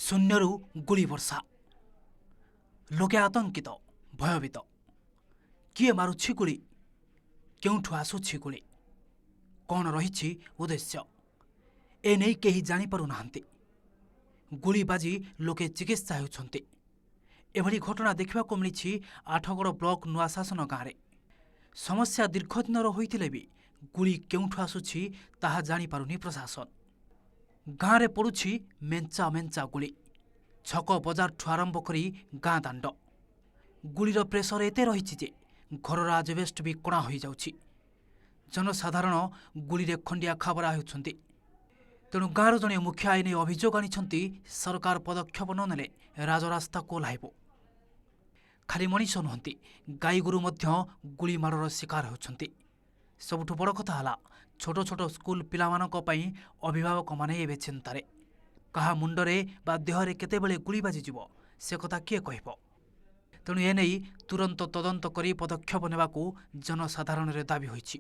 शून्यरू गुली वर्षा लोके आतंकित भयभीत किए मारुछि गुली केउठु आसुछि गुली कौन रही उद्देश्य एने केही जानी पारु नाहंती। गुली बाजी लोके चिकित्सा हेउछंती। एभली घटना देखिबाकु मिलिछि आठगड़ ब्लॉक नुआशासन गाँव। समस्या दीर्घदिनर होइतिले भी गुली केउठु आसुछि ताहा जानी पारुनी प्रशासन। गाँव में पड़ुछि मेंचा मेंचा गुली छक बजार ठु आरंभ करी गाँ दांड। गुलीर प्रेसर एते रहिछि जे घरर आजबेस्ट भी कणा होई जाउछि। जनसाधारण गुली खंडिया खाबरा हेउछंती। तेणु गाँवर जड़े मुखिया एने अभियोग आनिछंती सरकार पदक्षेप न नेले राजरास्ता को ओह्लाइबो। खाली मनीष नुहंती गाई गोरु मध्य गुली माड़र शिकार होउछंती। सबुठु बड़ कथा हला छोट छोट स्कूल पिलामानक पई अभिभावक माने एबे चिंतारे। कहा मुंडरे बा देहरे केतेबेले गुली बाजी जीवो से कथा किए कहबो। तेणु एने तुरंत तदंत करी पदक्षेप नेबाकू जनसाधारण रे दाबी होइछि।